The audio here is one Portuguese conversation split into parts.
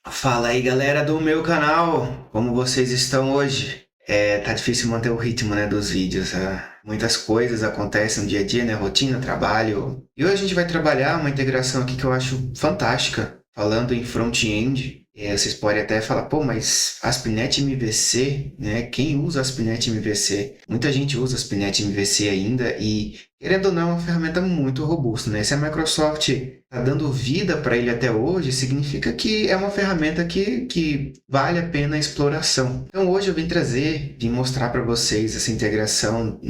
Fala aí, galera do meu canal, como vocês estão hoje? Tá difícil manter o ritmo, né, dos vídeos. Muitas coisas acontecem no dia a dia, né, rotina, trabalho. E hoje a gente vai trabalhar uma integração aqui que eu acho fantástica, falando em front-end. Vocês podem até falar, pô, mas ASP.NET MVC, né? Quem usa ASP.NET MVC? Muita gente usa ASP.NET MVC ainda e, querendo ou não, é uma ferramenta muito robusta, né? Se a Microsoft está dando vida para ele até hoje, significa que é uma ferramenta que vale a pena a exploração. Então hoje eu vim mostrar para vocês essa integração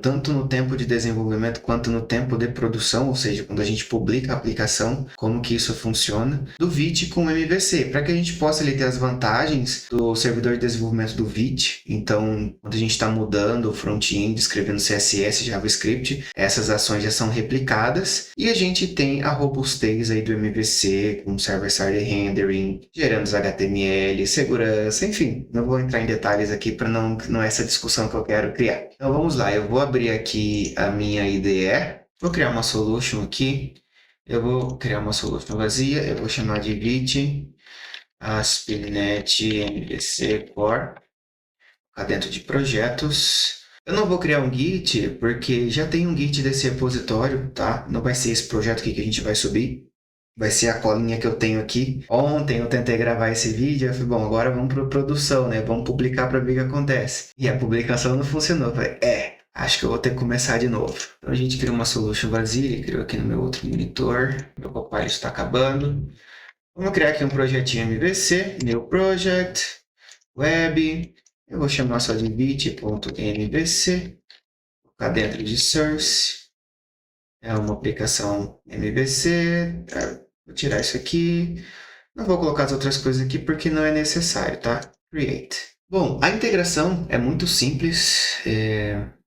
tanto no tempo de desenvolvimento quanto no tempo de produção, ou seja, quando a gente publica a aplicação, como que isso funciona, do Vite com o MVC, para que a gente possa ali ter as vantagens do servidor de desenvolvimento do Vite. Então, quando a gente está mudando o front-end, escrevendo CSS, JavaScript, essas ações já são replicadas e a gente tem a robustez aí do MVC com server-side rendering, gerando os HTML, segurança, enfim, não vou entrar em detalhes aqui para não é essa discussão que eu quero criar. Então vamos lá, eu vou abrir aqui a minha IDE, vou criar uma solution aqui, eu vou criar uma solution vazia, eu vou chamar de Vite ASP.NET MVC Core, cá dentro de projetos. Eu não vou criar um Git, porque já tem um Git desse repositório, tá? Não vai ser esse projeto aqui que a gente vai subir. Vai ser a colinha que eu tenho aqui. Ontem eu tentei gravar esse vídeo, eu falei, bom, agora vamos para produção, né? Vamos publicar para ver o que acontece. E a publicação não funcionou. Eu falei, acho que eu vou ter que começar de novo. Então a gente criou uma solution vazia, ele criou aqui no meu outro monitor. Meu Copilot está acabando. Vamos criar aqui um projetinho MVC, New Project, Web. Eu vou chamar só de vite.mvc. Vou ficar dentro de Source. É uma aplicação MVC. Vou tirar isso aqui. Não vou colocar as outras coisas aqui porque não é necessário, tá? Create. Bom, a integração é muito simples.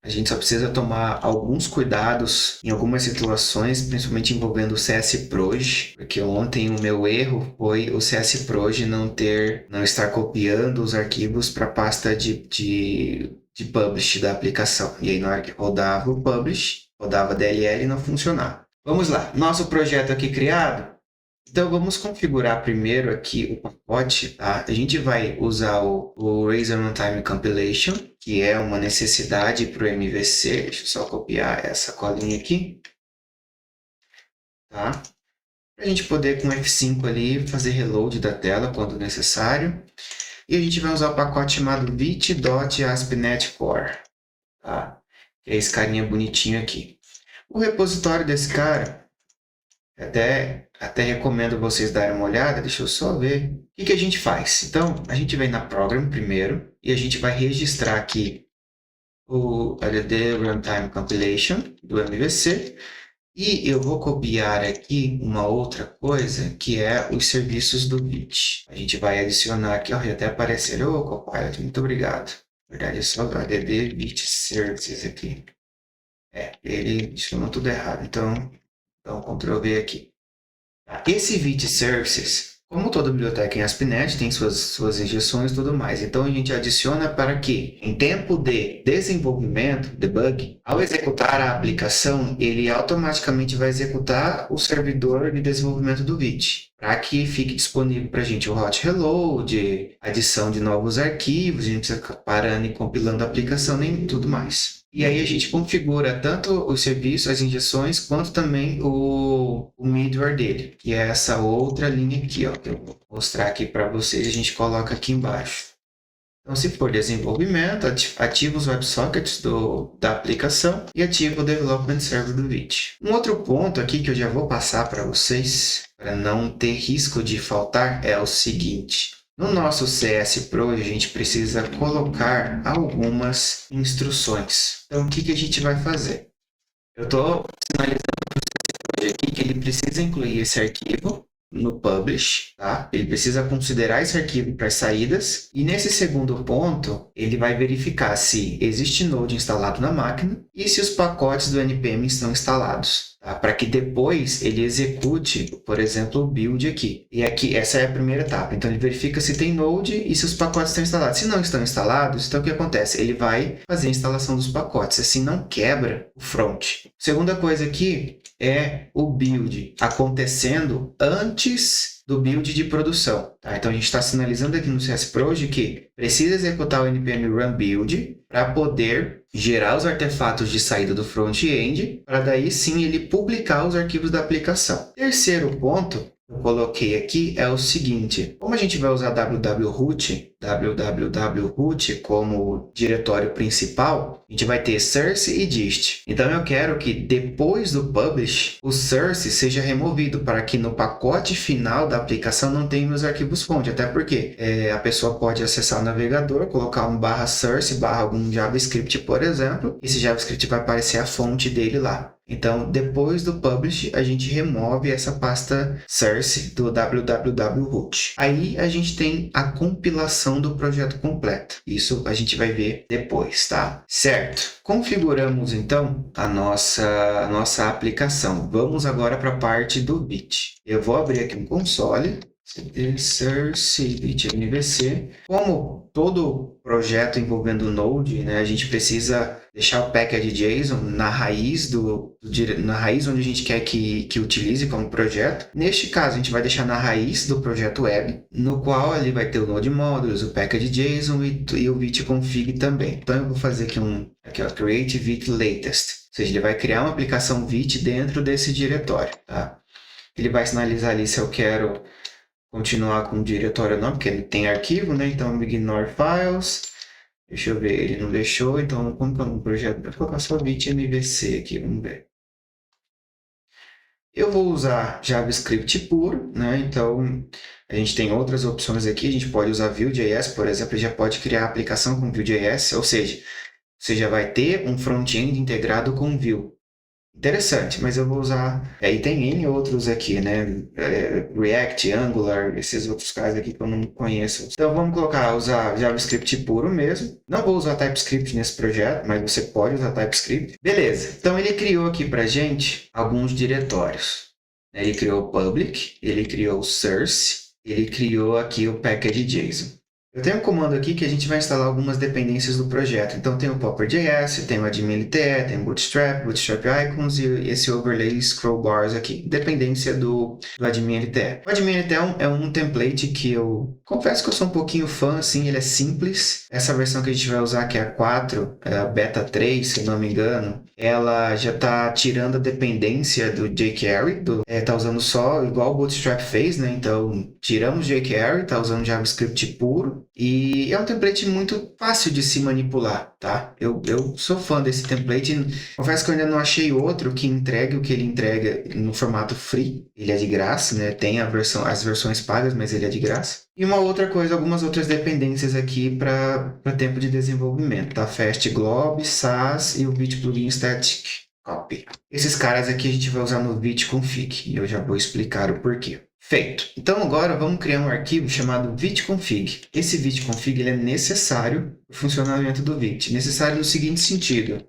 A gente só precisa tomar alguns cuidados em algumas situações, principalmente envolvendo o CSProj, porque ontem o meu erro foi o CSProj não estar copiando os arquivos para a pasta de publish da aplicação. E aí na hora que rodava o publish, rodava DLL e não funcionava. Vamos lá, nosso projeto aqui criado. Então vamos configurar primeiro aqui o pacote, tá? A gente vai usar o Razor Runtime Compilation, que é uma necessidade para o MVC. Deixa eu só copiar essa colinha aqui, tá? Para a gente poder com F5 ali fazer reload da tela quando necessário. E a gente vai usar o pacote chamado vite.aspnet core, tá? Que é esse carinha bonitinho aqui. O repositório desse cara, até recomendo vocês darem uma olhada, deixa eu só ver. O que a gente faz? Então, a gente vem na Program primeiro e a gente vai registrar aqui o LD Runtime Compilation do MVC e eu vou copiar aqui uma outra coisa que é os serviços do Vite. A gente vai adicionar aqui, ó, até aparecer, Copilot, muito obrigado. Na verdade é só o ADB Vite Services aqui. Ele chamou tudo errado, então Ctrl V aqui. Esse Vite Services, como toda biblioteca em ASP.NET, tem suas injeções e tudo mais. Então, a gente adiciona para que, em tempo de desenvolvimento, debug, ao executar a aplicação, ele automaticamente vai executar o servidor de desenvolvimento do Vite, para que fique disponível para a gente o hot reload, adição de novos arquivos, a gente precisa ficar parando e compilando a aplicação nem tudo mais. E aí a gente configura tanto o serviço, as injeções, quanto também o middleware dele, que é essa outra linha aqui, ó, que eu vou mostrar aqui para vocês, a gente coloca aqui embaixo. Então, se for desenvolvimento, ativa os WebSockets da aplicação e ativa o Development Server do Vite. Um outro ponto aqui que eu já vou passar para vocês, para não ter risco de faltar, é o seguinte. No nosso CSProj, a gente precisa colocar algumas instruções. Então, o que a gente vai fazer? Eu estou sinalizando para o CSProj aqui que ele precisa incluir esse arquivo no publish, tá? Ele precisa considerar esse arquivo para as saídas e nesse segundo ponto ele vai verificar se existe Node instalado na máquina e se os pacotes do npm estão instalados, tá? Para que depois ele execute, por exemplo, o build aqui. E aqui essa é a primeira etapa. Então ele verifica se tem Node e se os pacotes estão instalados. Se não estão instalados, então o que acontece? Ele vai fazer a instalação dos pacotes, assim não quebra o front. Segunda coisa aqui é o build acontecendo antes do build de produção. Tá? Então a gente está sinalizando aqui no CS Proj que precisa executar o npm run build para poder gerar os artefatos de saída do front-end, para daí sim ele publicar os arquivos da aplicação. Terceiro ponto que eu coloquei aqui é o seguinte: como a gente vai usar www-root como diretório principal, a gente vai ter source e dist. Então eu quero que depois do publish, o source seja removido para que no pacote final da aplicação não tenha meus arquivos fonte, até porque a pessoa pode acessar o navegador, colocar um /source/ algum JavaScript, por exemplo, e esse JavaScript vai aparecer a fonte dele lá. Então, depois do publish, a gente remove essa pasta source do www-root. Aí a gente tem a compilação do projeto completo. Isso a gente vai ver depois, tá? Certo. Configuramos, então, a nossa aplicação. Vamos agora para a parte do Vite. Eu vou abrir aqui um console. cd source vite mvc. Como todo projeto envolvendo Node, né, a gente precisa deixar o package.json na raiz onde a gente quer que utilize como projeto. Neste caso, a gente vai deixar na raiz do projeto web, no qual ali vai ter o Node Modules, o package.json e o vite config também. Então, eu vou fazer aqui create vite latest. Ou seja, ele vai criar uma aplicação vite dentro desse diretório. Tá? Ele vai sinalizar ali se eu quero continuar com o diretório ou não, porque ele tem arquivo, né? Então, ignore files. Deixa eu ver, ele não deixou, então como que é um projeto? Vou colocar só vite mvc aqui, vamos ver. Eu vou usar JavaScript puro, né? Então, a gente tem outras opções aqui, a gente pode usar Vue.js, por exemplo, já pode criar a aplicação com Vue.js, ou seja, você já vai ter um front-end integrado com Vue. Interessante, mas eu vou usar... E tem N outros aqui, né? React, Angular, esses outros caras aqui que eu não conheço. Então vamos usar JavaScript puro mesmo. Não vou usar TypeScript nesse projeto, mas você pode usar TypeScript. Beleza, então ele criou aqui pra gente alguns diretórios. Ele criou o public, ele criou o source, ele criou aqui o package.json. Eu tenho um comando aqui que a gente vai instalar algumas dependências do projeto. Então tem o Popper.js, tem o admin LTE, tem o Bootstrap Icons e esse overlay scroll bars aqui, dependência do admin LTE. O admin LTE é um template que eu confesso que eu sou um pouquinho fã, assim, ele é simples. Essa versão que a gente vai usar, que é a 4, a beta 3, se não me engano, ela já está tirando a dependência do jQuery, tá usando só igual o Bootstrap fez, né? Então tiramos jQuery, está usando JavaScript puro. E é um template muito fácil de se manipular, tá? Eu sou fã desse template. Confesso que eu ainda não achei outro que entregue o que ele entrega no formato free. Ele é de graça, né? Tem as versões pagas, mas ele é de graça. E uma outra coisa, algumas outras dependências aqui para tempo de desenvolvimento, tá? Fast Glob, SAS e o Vite Plugin Static Copy. Esses caras aqui a gente vai usar no Vite Config e eu já vou explicar o porquê. Feito. Então agora vamos criar um arquivo chamado vite-config. Esse vite-config ele é necessário para o funcionamento do Vite. Necessário no seguinte sentido.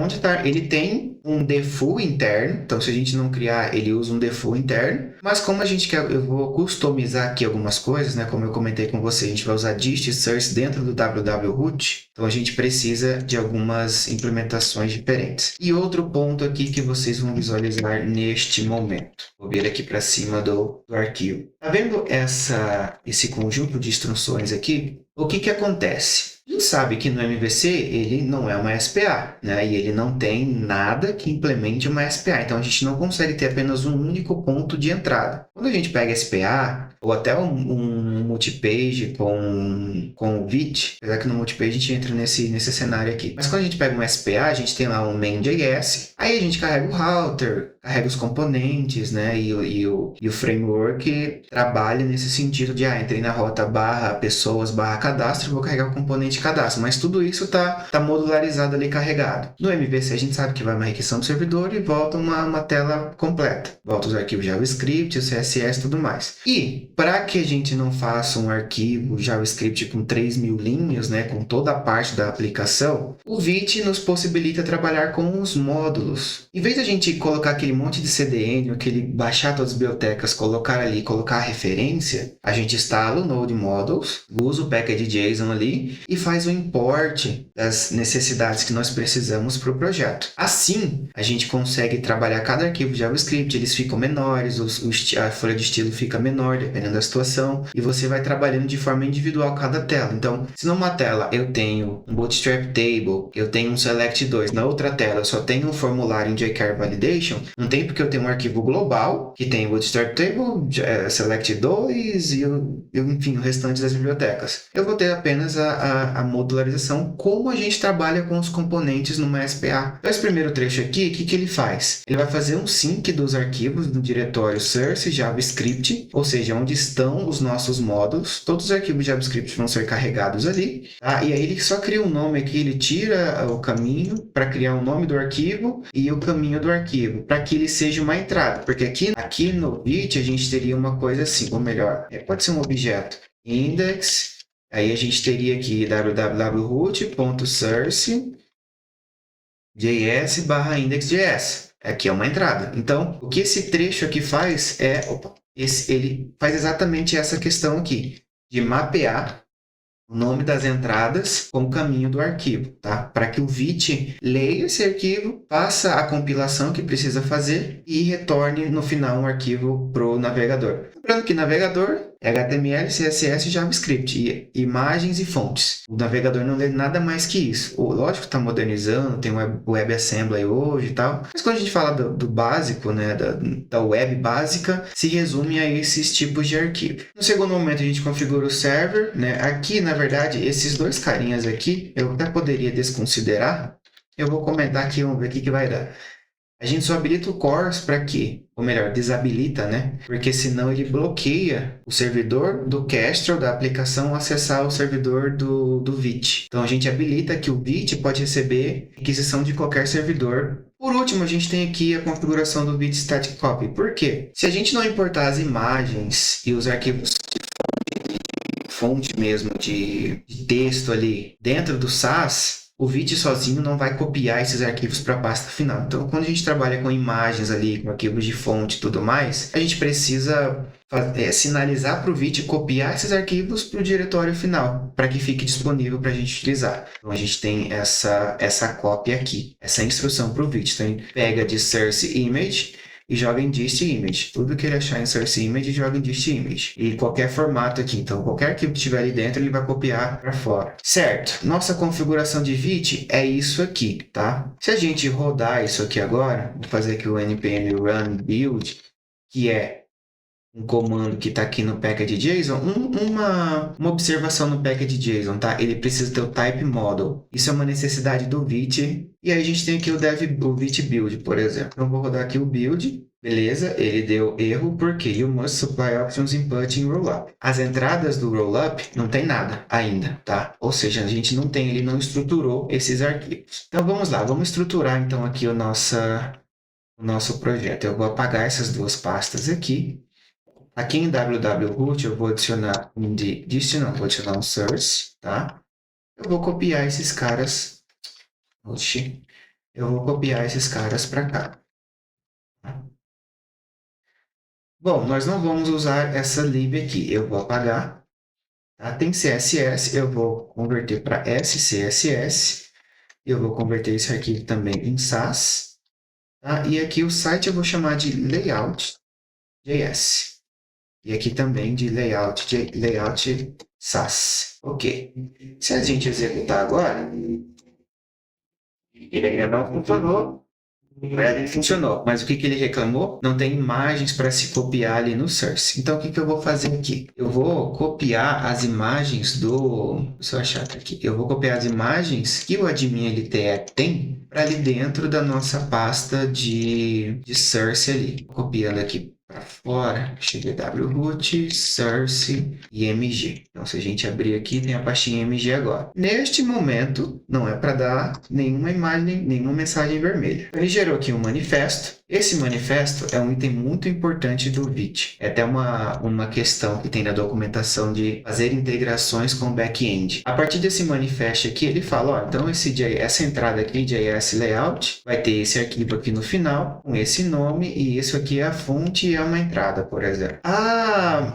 Onde tá, ele tem um default interno, então se a gente não criar, ele usa um default interno, mas como a gente quer, eu vou customizar aqui algumas coisas, né? Como eu comentei com você, a gente vai usar dist source dentro do www-root, então a gente precisa de algumas implementações diferentes. E outro ponto aqui que vocês vão visualizar neste momento. Vou vir aqui para cima do arquivo. Tá vendo esse conjunto de instruções aqui? O que acontece? A gente sabe que no MVC ele não é uma SPA, né? E ele não tem nada que implemente uma SPA. Então a gente não consegue ter apenas um único ponto de entrada. Quando a gente pega SPA, ou até um multipage com o Vite, apesar que no multipage a gente entra nesse cenário aqui. Mas quando a gente pega um SPA, a gente tem lá um main.js, aí a gente carrega o router, carrega os componentes, né? E o framework trabalha nesse sentido de, entrei na rota /pessoas/cadastro, vou carregar o componente cadastro. Mas tudo isso tá modularizado ali, carregado. No MVC a gente sabe que vai uma requisição do servidor e volta uma tela completa. Volta os arquivos JavaScript, o CSS e tudo mais. E para que a gente não faça um arquivo JavaScript com 3.000 linhas, né, com toda a parte da aplicação, o Vite nos possibilita trabalhar com os módulos. Em vez de a gente colocar aquele monte de CDN, aquele baixar todas as bibliotecas, colocar ali, colocar a referência, a gente instala o Node Modules, usa o package JSON ali e faz o import das necessidades que nós precisamos para o projeto. Assim, a gente consegue trabalhar cada arquivo de JavaScript, eles ficam menores, a folha de estilo fica menor, dependendo da situação, e você vai trabalhando de forma individual cada tela. Então, se numa tela eu tenho um Bootstrap Table, eu tenho um Select 2, na outra tela eu só tenho um formulário em jQuery Validation, não tem porque eu tenho um arquivo global, que tem Bootstrap Table, Select 2 e, enfim, o restante das bibliotecas. Eu vou ter apenas a modularização, como a gente trabalha com os componentes numa SPA. Então, esse primeiro trecho aqui, o que ele faz? Ele vai fazer um sync dos arquivos do diretório source JavaScript, ou seja, onde estão os nossos módulos. Todos os arquivos JavaScript vão ser carregados ali. Tá? E aí ele só cria um nome aqui, ele tira o caminho para criar o nome do arquivo e o caminho do arquivo, para que ele seja uma entrada. Porque aqui no Vite a gente teria uma coisa assim, ou melhor, pode ser um objeto index, aí a gente teria aqui www.source.js/index.js. Aqui é uma entrada. Então, o que esse trecho aqui faz ele faz exatamente essa questão aqui, de mapear o nome das entradas com o caminho do arquivo, tá? Para que o Vite leia esse arquivo, faça a compilação que precisa fazer e retorne no final um arquivo para o navegador. Lembrando que navegador é HTML, CSS e JavaScript, e imagens e fontes. O navegador não lê nada mais que isso. Lógico que está modernizando, tem WebAssembly hoje e tal, mas quando a gente fala do básico, né, da web básica, se resume a esses tipos de arquivo. No segundo momento, a gente configura o server, né? Aqui, na verdade, esses dois carinhas aqui, eu até poderia desconsiderar. Eu vou comentar aqui, vamos ver o que vai dar. A gente só habilita o CORS para quê? Ou melhor, desabilita, né? Porque senão ele bloqueia o servidor do Kestrel, da aplicação, acessar o servidor do Vite. Então a gente habilita que o Vite pode receber requisição de qualquer servidor. Por último, a gente tem aqui a configuração do Vite Static Copy. Por quê? Se a gente não importar as imagens e os arquivos de fonte mesmo, de texto ali dentro do SAS, o Vite sozinho não vai copiar esses arquivos para a pasta final. Então, quando a gente trabalha com imagens ali, com arquivos de fonte e tudo mais, a gente precisa sinalizar para o Vite copiar esses arquivos para o diretório final, para que fique disponível para a gente utilizar. Então, a gente tem essa cópia aqui, essa instrução para o Vite. Então, ele pega de source image e joga em dist image. Tudo que ele achar em source image, joga em dist image. E qualquer formato aqui. Então, qualquer arquivo que tiver ali dentro, ele vai copiar para fora. Certo. Nossa configuração de Vite é isso aqui, tá? Se a gente rodar isso aqui agora, vou fazer aqui o npm run build, que é um comando que está aqui no package JSON, uma observação no package JSON, tá? Ele precisa ter o type model. Isso é uma necessidade do Vite. E aí a gente tem aqui o Vite build, por exemplo. Então, eu vou rodar aqui o build. Beleza, ele deu erro porque you must supply options input in rollup. As entradas do rollup não tem nada ainda, tá? Ou seja, a gente não tem, ele não estruturou esses arquivos. Então, vamos lá, vamos estruturar então aqui o nosso projeto. Eu vou apagar essas duas pastas aqui. Aqui em www.root eu vou adicionar um vou adicionar um source, tá? Eu vou copiar esses caras. Eu vou copiar esses caras para cá. Bom, nós não vamos usar essa lib aqui. Eu vou apagar. Tá? Tem CSS, eu vou converter para SCSS. Eu vou converter esse arquivo também em SAS. Tá? E aqui o site eu vou chamar de layout.js. E aqui também de layout SAS. Ok. Se a gente executar agora, ele ainda não funcionou. Ele funcionou, mas o que ele reclamou? Não tem imagens para se copiar ali no source. Então, o que eu vou fazer aqui? Eu vou copiar as imagens Deixa eu achar aqui. Eu vou copiar as imagens que o admin LTE tem para ali dentro da nossa pasta de source ali. Copiando aqui para fora, wroot, source e mg. Então, se a gente abrir aqui, tem a pastinha mg agora. Neste momento, não é para dar nenhuma imagem, nenhuma mensagem vermelha. Ele gerou aqui um manifesto. Esse manifesto é um item muito importante do Vite. É até uma questão que tem na documentação de fazer integrações com o back-end. A partir desse manifesto aqui, ele fala, ó, então essa entrada aqui, JS Layout, vai ter esse arquivo aqui no final, com esse nome, e isso aqui é a fonte e é uma entrada, por exemplo.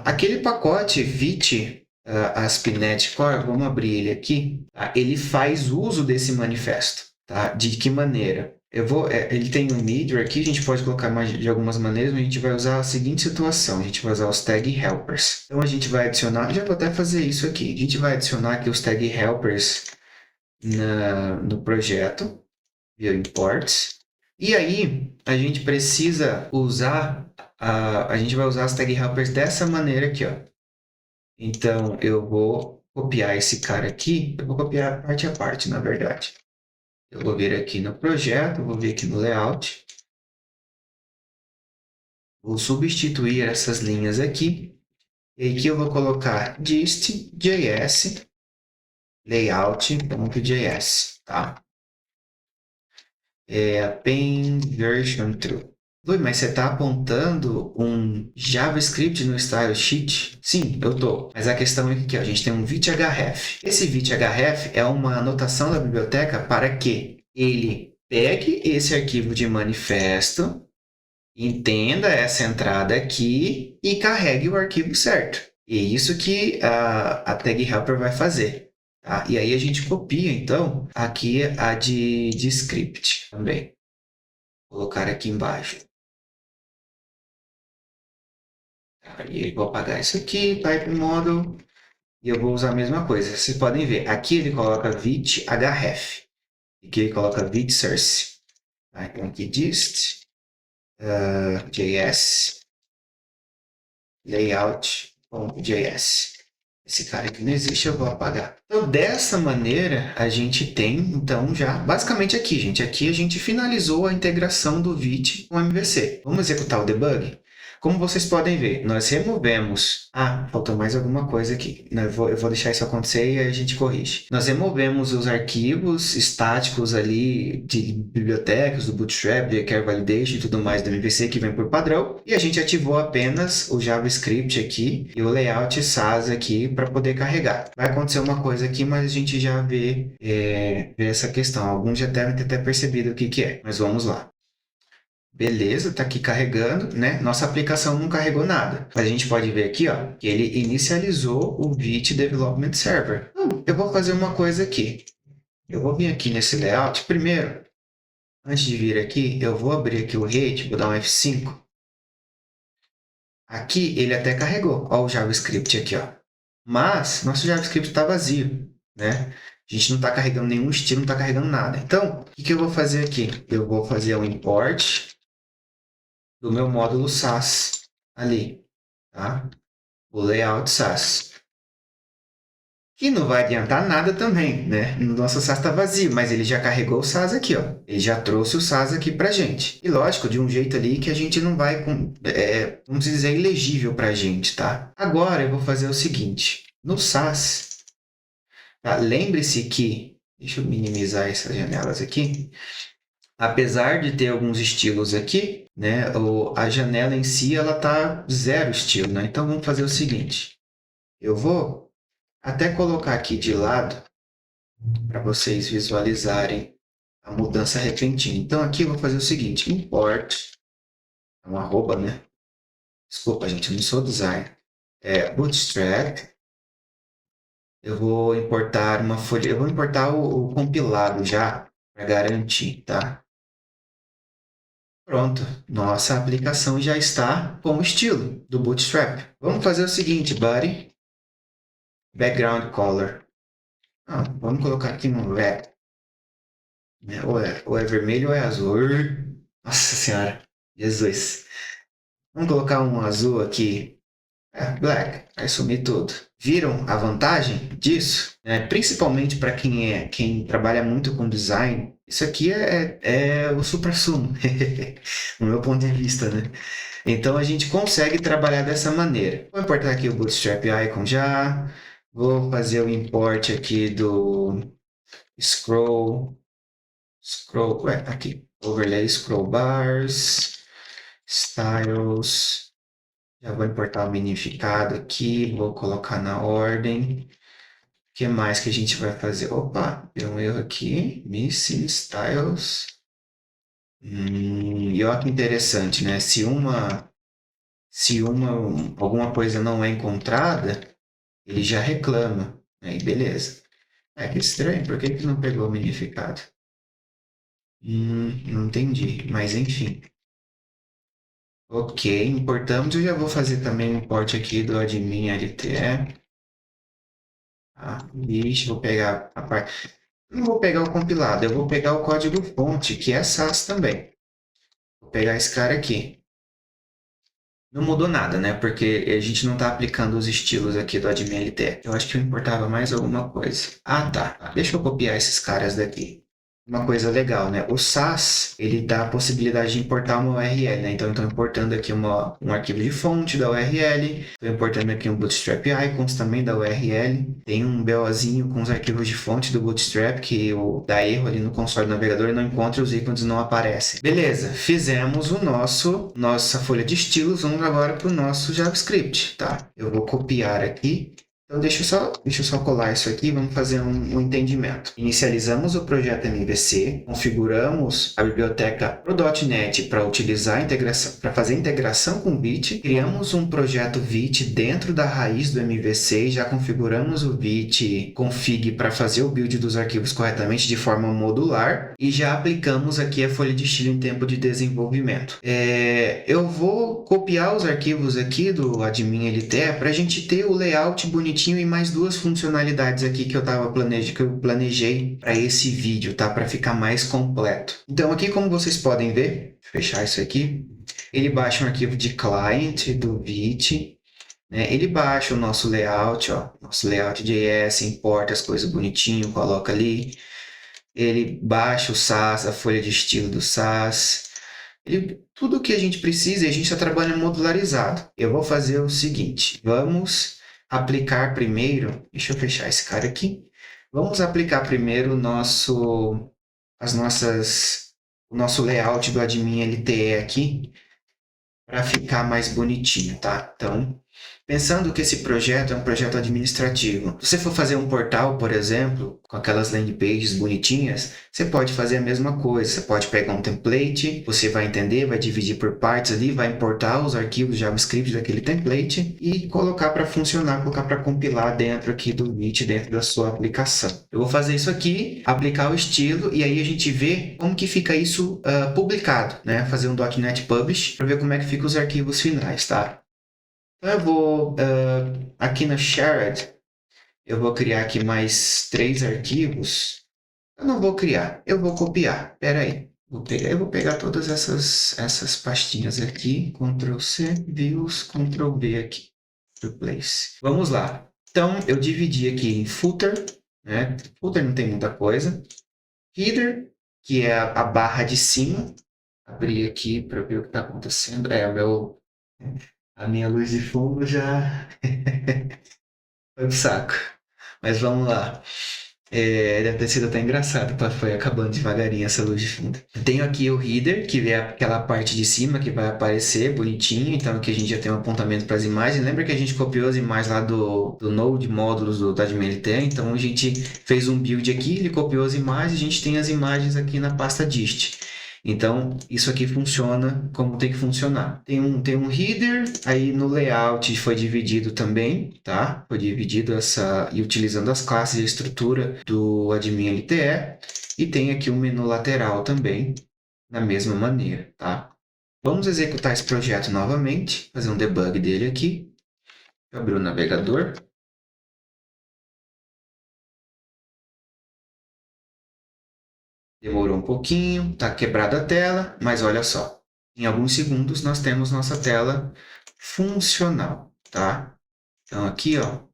Aquele pacote Vite, ASP.NET Core, vamos abrir ele aqui, tá? Ele faz uso desse manifesto. Tá? De que maneira? Ele tem um Meteor aqui, a gente pode colocar mais de algumas maneiras, mas a gente vai usar a seguinte situação, a gente vai usar os tag helpers. Então a gente vai adicionar, já vou até fazer isso aqui, a gente vai adicionar aqui os tag helpers no projeto, via imports, e aí a gente precisa usar, a gente vai usar as tag helpers dessa maneira aqui, ó. Então eu vou copiar esse cara aqui, eu vou copiar parte a parte, na verdade. Eu vou vir aqui no projeto, vou vir aqui no layout. Vou substituir essas linhas aqui. E aqui eu vou colocar dist.js layout.js, tá? Append version true. Oi, mas você está apontando um JavaScript no style sheet? Sim, eu estou. Mas a questão é que a gente tem um vite.href. Esse vite.href é uma anotação da biblioteca para que ele pegue esse arquivo de manifesto, entenda essa entrada aqui e carregue o arquivo certo. E é isso que a tag helper vai fazer. Tá? E aí a gente copia, então, aqui a de script também. Vou colocar aqui embaixo. E vou apagar isso aqui, type model, e eu vou usar a mesma coisa. Vocês podem ver, aqui ele coloca vite.href, e aqui ele coloca vite source. Tá? Então aqui dist JS layout.js. Esse cara aqui não existe, eu vou apagar. Então, dessa maneira, a gente tem, então, já, basicamente aqui, gente. Aqui a gente finalizou a integração do Vite com o MVC. Vamos executar o debug? Como vocês podem ver, nós removemos... faltou mais alguma coisa aqui. Eu vou deixar isso acontecer e aí a gente corrige. Nós removemos os arquivos estáticos ali de bibliotecas, do Bootstrap, de Care Validation e tudo mais do MVC que vem por padrão. E a gente ativou apenas o JavaScript aqui e o layout SAS aqui para poder carregar. Vai acontecer uma coisa aqui, mas a gente já vê essa questão. Alguns já devem ter até percebido o que é, mas vamos lá. Beleza, está aqui carregando, né? Nossa aplicação não carregou nada. Mas a gente pode ver aqui, ó, que ele inicializou o Vite Development Server. Eu vou fazer uma coisa aqui. Eu vou vir aqui nesse layout. Primeiro, antes de vir aqui, eu vou abrir aqui o Rate, vou dar um F5. Aqui ele até carregou. Ó, o JavaScript aqui, ó. Mas nosso JavaScript está vazio, né? A gente não está carregando nenhum estilo, não está carregando nada. Então, o que eu vou fazer aqui? Eu vou fazer um import do meu módulo SAS ali, tá? O layout SAS. Que não vai adiantar nada também, né? O nosso SAS está vazio, mas ele já carregou o SAS aqui, ó. Ele já trouxe o SAS aqui para gente. E lógico, de um jeito ali que a gente não vai, vamos dizer, ilegível para a gente, tá? Agora eu vou fazer o seguinte. No SAS, tá? Lembre-se que... Deixa eu minimizar essas janelas aqui. Apesar de ter alguns estilos aqui, né, a janela em si ela tá zero estilo, né? Então vamos fazer o seguinte. Eu vou até colocar aqui de lado para vocês visualizarem a mudança repentina. Então aqui eu vou fazer o seguinte, import, um arroba, né? Desculpa, gente, eu não sou designer. Bootstrap. Eu vou importar uma folha, eu vou importar o compilado já para garantir, tá? Pronto, nossa aplicação já está com o estilo do Bootstrap. Vamos fazer o seguinte, buddy. Background color. Vamos colocar aqui no red. Ou é vermelho ou é azul. Nossa senhora, Jesus. Vamos colocar um azul aqui Black, vai sumir tudo. Viram a vantagem disso? Principalmente para quem trabalha muito com design, isso aqui é o suprassumo, no meu ponto de vista, né? Então a gente consegue trabalhar dessa maneira. Vou importar aqui o Bootstrap Icon já. Vou fazer o import aqui do aqui, overlay scroll bars, styles. Já vou importar o minificado aqui, vou colocar na ordem. O que mais que a gente vai fazer? Opa, deu um erro aqui. Missing styles. E olha que interessante, né? Se alguma coisa não é encontrada, ele já reclama. Aí, beleza. Que estranho, por que não pegou o minificado? Não entendi, mas enfim. Ok, importamos. Eu já vou fazer também o import aqui do admin LTE. Vou pegar a parte. Não vou pegar o compilado, eu vou pegar o código-fonte, que é SAS também. Vou pegar esse cara aqui. Não mudou nada, né? Porque a gente não está aplicando os estilos aqui do admin LTE. Eu acho que eu importava mais alguma coisa. Tá. Deixa eu copiar esses caras daqui. Uma coisa legal, né? O SAS, ele dá a possibilidade de importar uma URL, né? Então, eu estou importando aqui um arquivo de fonte da URL. Estou importando aqui um Bootstrap Icons também da URL. Tem um BOzinho com os arquivos de fonte do Bootstrap que dá erro ali no console do navegador e não encontra, os ícones não aparecem. Beleza, fizemos nossa folha de estilos. Vamos agora para o nosso JavaScript, tá? Eu vou copiar aqui. Então, deixa eu só colar isso aqui e vamos fazer um entendimento. Inicializamos o projeto MVC, configuramos a biblioteca para o .NET para utilizar para fazer integração com o Vite, criamos um projeto Vite dentro da raiz do MVC e já configuramos o Vite config para fazer o build dos arquivos corretamente de forma modular e já aplicamos aqui a folha de estilo em tempo de desenvolvimento. Eu vou copiar os arquivos aqui do admin LTE para a gente ter o layout bonitinho e mais duas funcionalidades aqui que eu planejei para esse vídeo, tá? Para ficar mais completo. Então aqui, como vocês podem ver, vou fechar isso aqui, ele baixa um arquivo de client do Vite, né? Ele baixa o nosso layout, ó, nosso layout JS, importa as coisas bonitinho, coloca ali. Ele baixa o SAS, a folha de estilo do SAS. Tudo o que a gente precisa, a gente está trabalhando modularizado. Eu vou fazer o seguinte, vamos aplicar primeiro, deixa eu fechar esse cara aqui. Vamos aplicar primeiro o nosso layout do admin LTE aqui para ficar mais bonitinho, tá? Então, pensando que esse projeto é um projeto administrativo. Se você for fazer um portal, por exemplo, com aquelas landing pages bonitinhas, você pode fazer a mesma coisa. Você pode pegar um template, você vai entender, vai dividir por partes ali, vai importar os arquivos JavaScript daquele template e colocar para funcionar, colocar para compilar dentro aqui do Vite, dentro da sua aplicação. Eu vou fazer isso aqui, aplicar o estilo e aí a gente vê como que fica isso publicado, né? Fazer um .NET Publish para ver como é que ficam os arquivos finais, tá? Então eu vou, aqui na Shared, eu vou criar aqui mais 3 arquivos. Eu não vou criar, eu vou copiar. Espera aí, eu vou pegar todas essas pastinhas aqui, Ctrl C, Views, Ctrl V aqui, Replace. Vamos lá. Então, eu dividi aqui em Footer, né? Footer não tem muita coisa. Header, que é a barra de cima. Abrir aqui para ver o que está acontecendo. A minha luz de fundo já foi pro saco. Mas vamos lá. Deve ter sido até engraçado, foi acabando devagarinho essa luz de fundo. Tenho aqui o header, que é aquela parte de cima que vai aparecer bonitinho. Então aqui a gente já tem um apontamento para as imagens. Lembra que a gente copiou as imagens lá do Node módulos do admin LTE? Então a gente fez um build aqui, ele copiou as imagens, a gente tem as imagens aqui na pasta dist. Então, isso aqui funciona como tem que funcionar. Tem um header, aí no layout foi dividido também, tá? Foi dividido e utilizando as classes e a estrutura do admin LTE. E tem aqui um menu lateral também, da mesma maneira, tá? Vamos executar esse projeto novamente, fazer um debug dele aqui. Abrir o navegador. Demorou um pouquinho, está quebrada a tela, mas olha só. Em alguns segundos nós temos nossa tela funcional. tá? Então aqui, ó,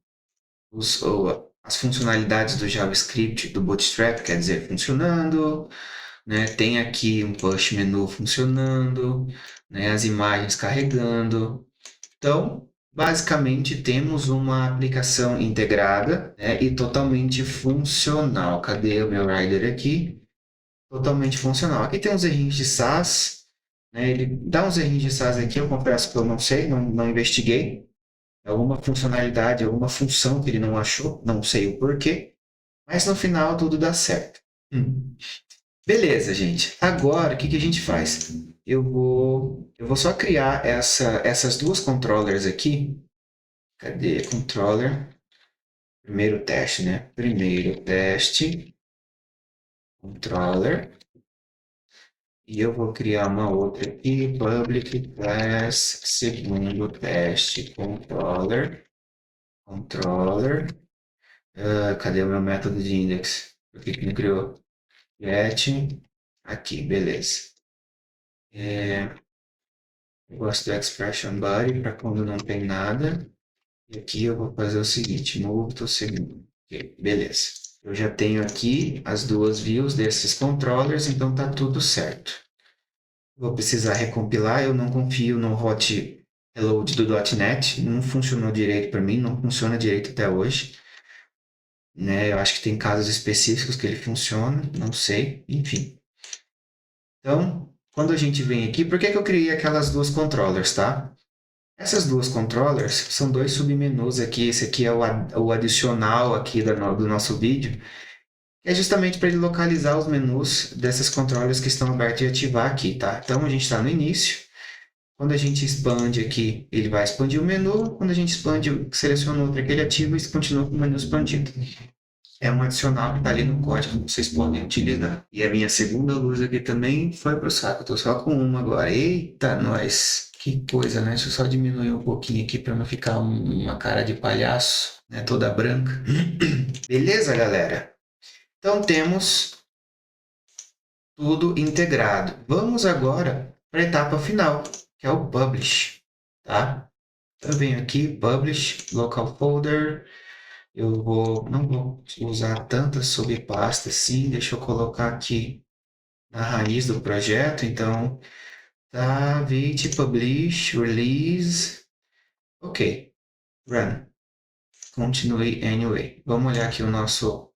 as funcionalidades do JavaScript do Bootstrap, quer dizer, funcionando, né? Tem aqui um push menu funcionando, né? As imagens carregando. Então, basicamente, temos uma aplicação integrada, né? E totalmente funcional. Cadê o meu Rider aqui? Totalmente funcional. Aqui tem uns errinhos de SAS, né? Ele dá uns errinhos de SAS aqui, eu confesso que eu não sei, não investiguei. Alguma funcionalidade, alguma função que ele não achou, não sei o porquê. Mas no final tudo dá certo. Beleza, gente. Agora, o que que a gente faz? Eu vou só criar essas duas controllers aqui. Cadê controller? Primeiro teste, né? Primeiro teste, controller. E eu vou criar uma outra aqui, public class, segundo teste, controller. Cadê o meu método de index? Por que que não criou? Get, aqui, beleza. Eu gosto do expression body para quando não tem nada. E aqui eu vou fazer o seguinte, move to segundo. Ok, beleza. Eu já tenho aqui as duas views desses controllers, então tá tudo certo. Vou precisar recompilar, eu não confio no hot reload do .NET, não funcionou direito para mim, não funciona direito até hoje. Né? Eu acho que tem casos específicos que ele funciona, não sei, enfim. Então, quando a gente vem aqui, por que que eu criei aquelas duas controllers, tá? Essas duas controllers são dois submenus aqui. Esse aqui é o adicional aqui do nosso vídeo, que é justamente para ele localizar os menus dessas controllers que estão abertos e ativar aqui, tá? Então a gente está no início. Quando a gente expande aqui, ele vai expandir o menu. Quando a gente expande, seleciona outro aqui, ele ativa e continua com o menu expandido. É um adicional que está ali no código que vocês podem utilizar. E a minha segunda luz aqui também foi para o saco. Estou só com uma agora. Eita, nós! Que coisa, né? Deixa eu só diminuir um pouquinho aqui para não ficar uma cara de palhaço, né? Toda branca. Beleza, galera? Então temos tudo integrado. Vamos agora para a etapa final, que é o publish, tá? Então eu venho aqui, publish, local folder. Não vou usar tantas subpastas assim, deixa eu colocar aqui na raiz do projeto. Então, tá, vite, publish, release, ok, run, continue anyway. Vamos olhar aqui o nosso,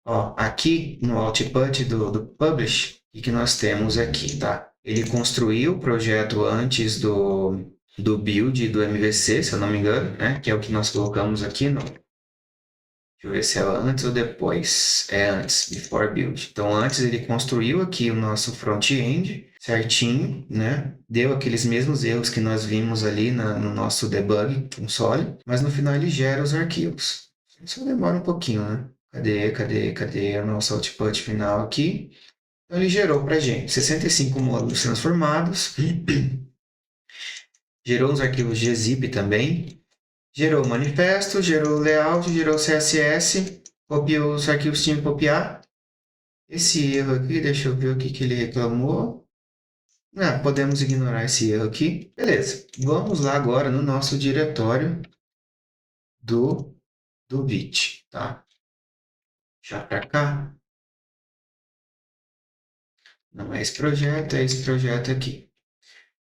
ó, aqui no output do publish, o que nós temos aqui, tá? Ele construiu o projeto antes do build do MVC, se eu não me engano, né? Que é o que nós colocamos aqui no. Deixa eu ver se é antes ou depois. É antes, before build. Então, antes ele construiu aqui o nosso front-end certinho, né? Deu aqueles mesmos erros que nós vimos ali no nosso debug console, mas no final ele gera os arquivos. Isso demora um pouquinho, né? Cadê o nosso output final aqui? Então, ele gerou para a gente 65 módulos transformados, gerou os arquivos de zip também, gerou o manifesto, gerou o layout, gerou o CSS, copiou os arquivos que tinha que copiar. Esse erro aqui, deixa eu ver o que, que ele reclamou. Podemos ignorar esse erro aqui. Beleza, vamos lá agora no nosso diretório do Vite, tá? Já para cá. Não é esse projeto, é esse projeto aqui.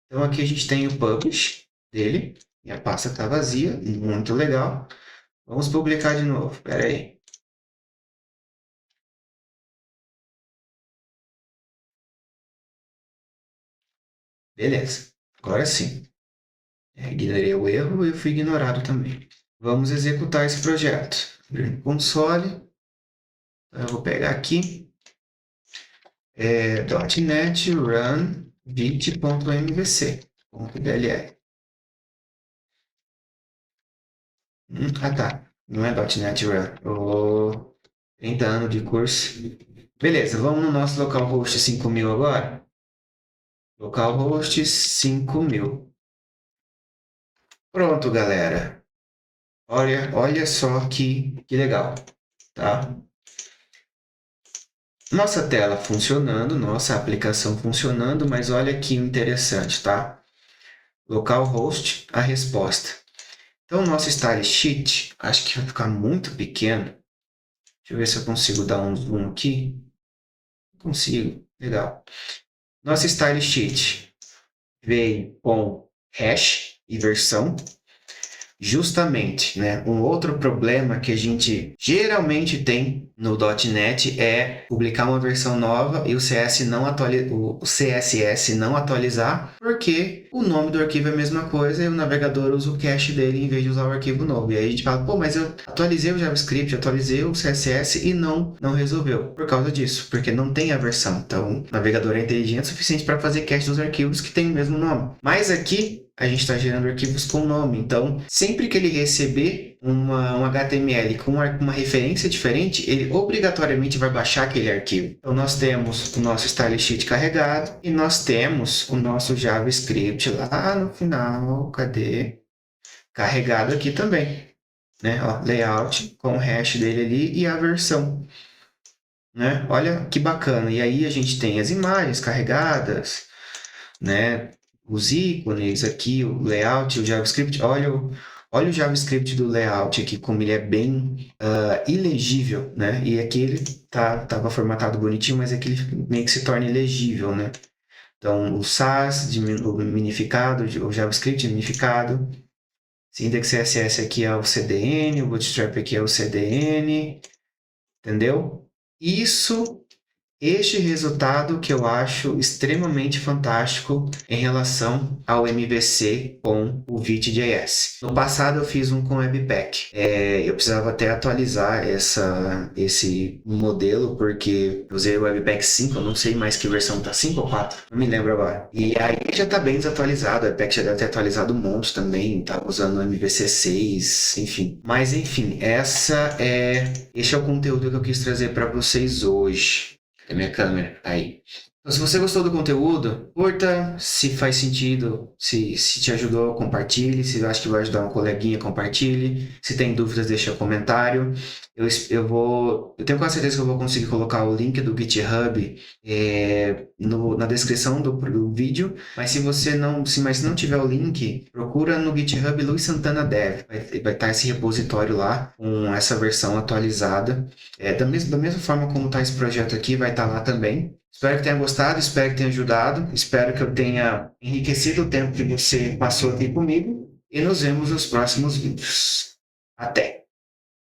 Então aqui a gente tem o publish dele, e a pasta está vazia, muito legal. Vamos publicar de novo, espera aí. Beleza, agora sim. Ignorei o erro e eu fui ignorado também. Vamos executar esse projeto. Abrir no console. Então, eu vou pegar aqui. .NET run vite.mvc.dll. Tá. Não é .NET run. 30 anos de curso. Beleza, vamos no nosso localhost 5000 agora. Localhost 5000. Pronto, galera. Olha só que legal, tá? Nossa tela funcionando, nossa aplicação funcionando, mas olha que interessante, tá? Localhost, a resposta. Então, o nosso style sheet, acho que vai ficar muito pequeno. Deixa eu ver se eu consigo dar um zoom aqui. Consigo, legal. Nosso style sheet veio com hash e versão. Justamente, né? Um outro problema que a gente geralmente tem no .NET é publicar uma versão nova e o CSS não atualizar, porque o nome do arquivo é a mesma coisa e o navegador usa o cache dele em vez de usar o arquivo novo. E aí a gente fala, pô, mas eu atualizei o JavaScript, atualizei o CSS e não resolveu. Por causa disso, porque não tem a versão. Então, o navegador é inteligente o suficiente para fazer cache dos arquivos que têm o mesmo nome. Mas aqui a gente está gerando arquivos com nome. Então, sempre que ele receber um HTML com uma referência diferente, ele obrigatoriamente vai baixar aquele arquivo. Então, nós temos o nosso style sheet carregado e nós temos o nosso JavaScript lá no final. Cadê? Carregado aqui também. Né? Ó, layout com o hash dele ali e a versão. Né? Olha que bacana. E aí a gente tem as imagens carregadas, né? Os ícones aqui, o layout, o JavaScript. Olha o JavaScript do layout aqui, como ele é bem ilegível, né? E aqui ele tava formatado bonitinho, mas aqui ele meio que se torna ilegível, né? Então, o Sass, o minificado, o JavaScript minificado. Syntax CSS aqui é o CDN, o Bootstrap aqui é o CDN. Entendeu? Este resultado que eu acho extremamente fantástico em relação ao MVC com o Vite.js. No passado eu fiz um com Webpack. Eu precisava até atualizar esse modelo, porque eu usei o Webpack 5, eu não sei mais que versão tá, 5 ou 4, não me lembro agora. E aí já tá bem desatualizado, o Webpack já deve ter atualizado um monte também, tá usando o MVC 6, enfim. Mas enfim, este é o conteúdo que eu quis trazer para vocês hoje. É minha câmera, aí. Então, se você gostou do conteúdo, curta, se faz sentido, se te ajudou, compartilhe, se acha que vai ajudar um coleguinha, compartilhe. Se tem dúvidas, deixa um comentário. Eu tenho quase certeza que eu vou conseguir colocar o link do GitHub na descrição do vídeo, mas se não tiver o link, procura no GitHub Luiz Santana Dev, vai estar esse repositório lá com essa versão atualizada. Da mesma forma como está esse projeto aqui, vai estar lá também. Espero que tenha gostado, espero que tenha ajudado, espero que eu tenha enriquecido o tempo que você passou aqui comigo e nos vemos nos próximos vídeos. Até!